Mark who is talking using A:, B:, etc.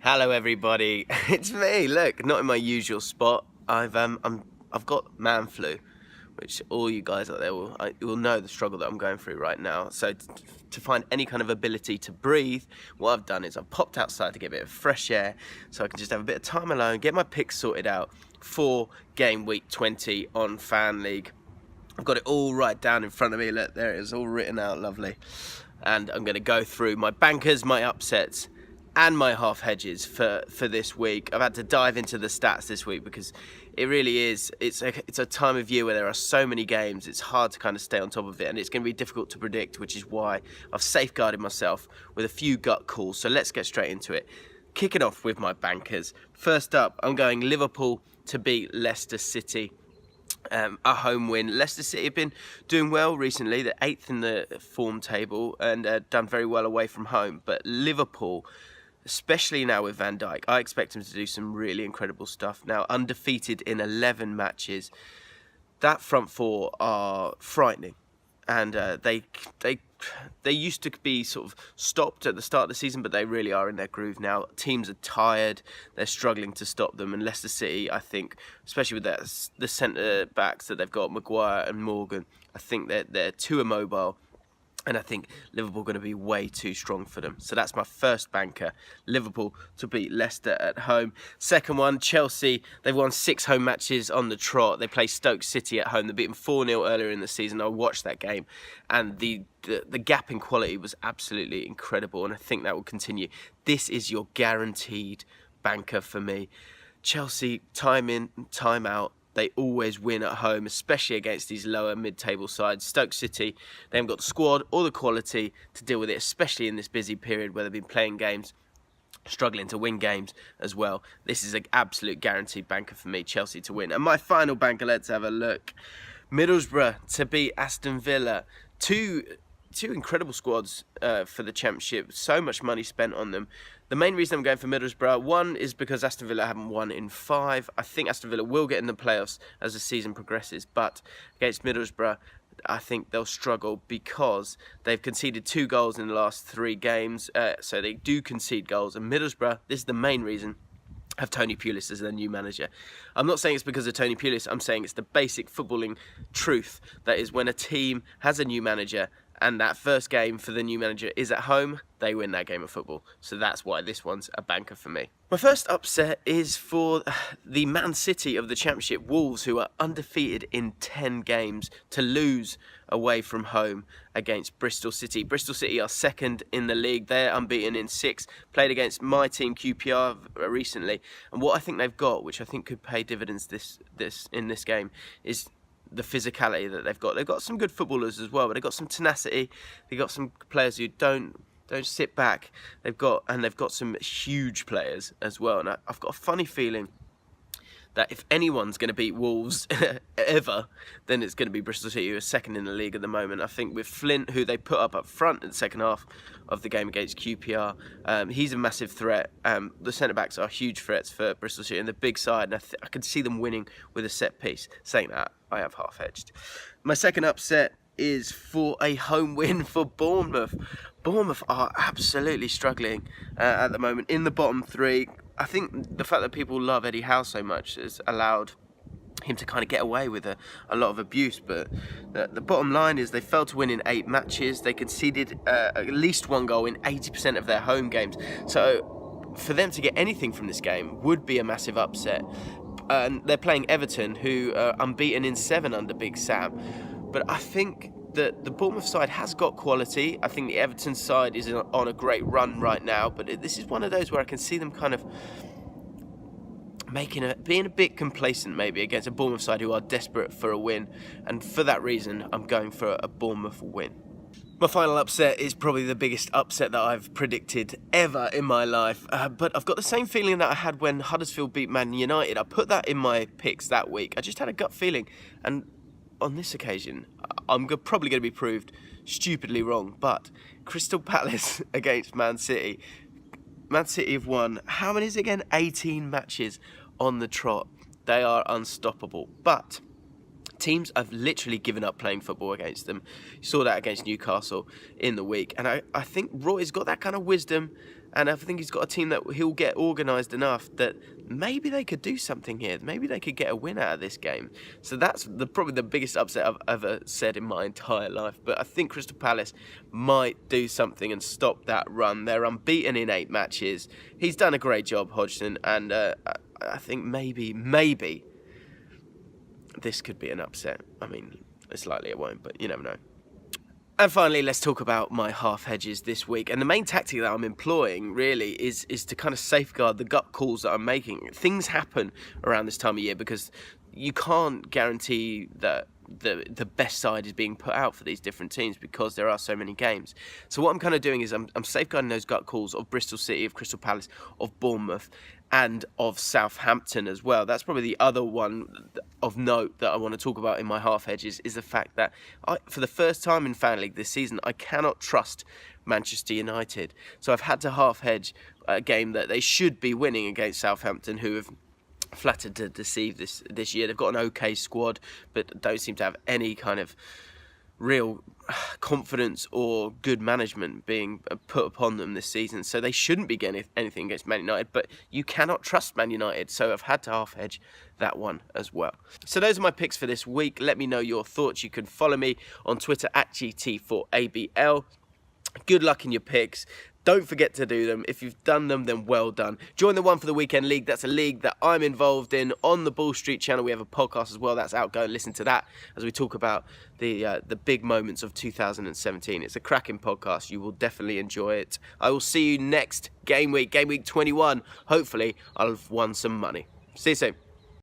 A: Hello everybody, it's me. Look, not in my usual spot. I've got man flu, which all you guys out there will know the struggle that I'm going through right now. So to find any kind of ability to breathe, what I've done is I've popped outside to get a bit of fresh air, so I can just have a bit of time alone, get my picks sorted out for game week 20 on Fan League. I've got it all right down in front of me. Look, there it is, all written out, lovely. And I'm going to go through my bankers, my upsets, and my half hedges for this week. I've had to dive into the stats this week because it really is, it's a time of year where there are so many games. It's hard to kind of stay on top of it, and it's going to be difficult to predict, which is why I've safeguarded myself with a few gut calls. So let's get straight into it. Kicking off with my bankers. First up, I'm going Liverpool to beat Leicester City. A home win. Leicester City have been doing well recently. They're 8th in the form table and done very well away from home. But Liverpool, especially now with Van Dijk, I expect him to do some really incredible stuff. Now, undefeated in 11 matches. That front four are frightening. And they used to be sort of stopped at the start of the season, but they really are in their groove now. Teams are tired. They're struggling to stop them. And Leicester City, I think, especially with the centre-backs that they've got, Maguire and Morgan, I think they're too immobile. And I think Liverpool are going to be way too strong for them. So that's my first banker, Liverpool to beat Leicester at home. Second one, Chelsea. They've won 6 home matches on the trot. They play Stoke City at home. They beat them 4-0 earlier in the season. I watched that game. And the gap in quality was absolutely incredible. And I think that will continue. This is your guaranteed banker for me. Chelsea, time in, time out. They always win at home, especially against these lower mid-table sides. Stoke City, they haven't got the squad or the quality to deal with it, especially in this busy period where they've been playing games, struggling to win games as well. This is an absolute guaranteed banker for me, Chelsea to win. And my final banker, let's have a look. Middlesbrough to beat Aston Villa. Two incredible squads for the Championship. So much money spent on them. The main reason I'm going for Middlesbrough, one, is because Aston Villa haven't won in 5. I think Aston Villa will get in the playoffs as the season progresses, but against Middlesbrough, I think they'll struggle because they've conceded 2 goals in the last 3 games, so they do concede goals. And Middlesbrough, this is the main reason, have Tony Pulis as their new manager. I'm not saying it's because of Tony Pulis, I'm saying it's the basic footballing truth. That is, when a team has a new manager and that first game for the new manager is at home, they win that game of football. So that's why this one's a banker for me. My first upset is for the Man City of the Championship, Wolves, who are undefeated in 10 games, to lose away from home against Bristol City. Bristol City are 2nd in the league. They're unbeaten in 6. Played against my team, QPR, recently. And what I think they've got, which I think could pay dividends in this game, is the physicality that they've got. They've got some good footballers as well, but they've got some tenacity. They've got some players who don't sit back. They've got some huge players as well. And I've got a funny feeling that if anyone's going to beat Wolves ever, then it's going to be Bristol City, who are 2nd in the league at the moment. I think with Flint, who they put up front in the second half of the game against QPR, he's a massive threat. The centre-backs are huge threats for Bristol City, and the big side, and I could see them winning with a set piece. Saying that, I have half-hedged. My second upset is for a home win for Bournemouth. Bournemouth are absolutely struggling at the moment in the bottom 3. I think the fact that people love Eddie Howe so much has allowed him to kind of get away with a lot of abuse, but the bottom line is they failed to win in 8 matches. They conceded at least 1 goal in 80% of their home games. So for them to get anything from this game would be a massive upset. And they're playing Everton, who are unbeaten in 7 under Big Sam. But I think that the Bournemouth side has got quality. I think the Everton side is on a great run right now, but this is one of those where I can see them kind of being a bit complacent maybe against a Bournemouth side who are desperate for a win. And for that reason, I'm going for a Bournemouth win. My final upset is probably the biggest upset that I've predicted ever in my life. But I've got the same feeling that I had when Huddersfield beat Man United. I put that in my picks that week. I just had a gut feeling. And on this occasion, I'm probably going to be proved stupidly wrong. But Crystal Palace against Man City. Man City have won, how many is it again? 18 matches on the trot. They are unstoppable. But teams have literally given up playing football against them. You saw that against Newcastle in the week. And I think Roy's got that kind of wisdom, and I think he's got a team that he'll get organised enough that maybe they could do something here. Maybe they could get a win out of this game. So that's probably the biggest upset I've ever said in my entire life. But I think Crystal Palace might do something and stop that run. They're unbeaten in 8 matches. He's done a great job, Hodgson, and I think maybe this could be an upset. I mean, it's likely it won't, but you never know. And finally, let's talk about my half hedges this week. And the main tactic that I'm employing really is to kind of safeguard the gut calls that I'm making. Things happen around this time of year because you can't guarantee that the best side is being put out for these different teams because there are so many games. So what I'm kind of doing is I'm safeguarding those gut calls of Bristol City, of Crystal Palace, of Bournemouth, and of Southampton as well. That's probably the other one of note that I want to talk about in my half hedges is the fact that for the first time in Fan League this season, I cannot trust Manchester United. So I've had to half hedge a game that they should be winning against Southampton, who have flattered to deceive this year. They've got an okay squad, but don't seem to have any kind of real confidence or good management being put upon them this season. So they shouldn't be getting anything against Man United, but you cannot trust Man United. So I've had to half hedge that one as well. So those are my picks for this week. Let me know your thoughts. You can follow me on Twitter at GT4ABL. Good luck in your picks. Don't forget to do them. If you've done them, then well done. Join the One for the Weekend League. That's a league that I'm involved in on the Ball Street channel. We have a podcast as well that's out. Go and listen to that as we talk about the big moments of 2017. It's a cracking podcast. You will definitely enjoy it. I will see you next game week 21. Hopefully, I'll have won some money. See you soon.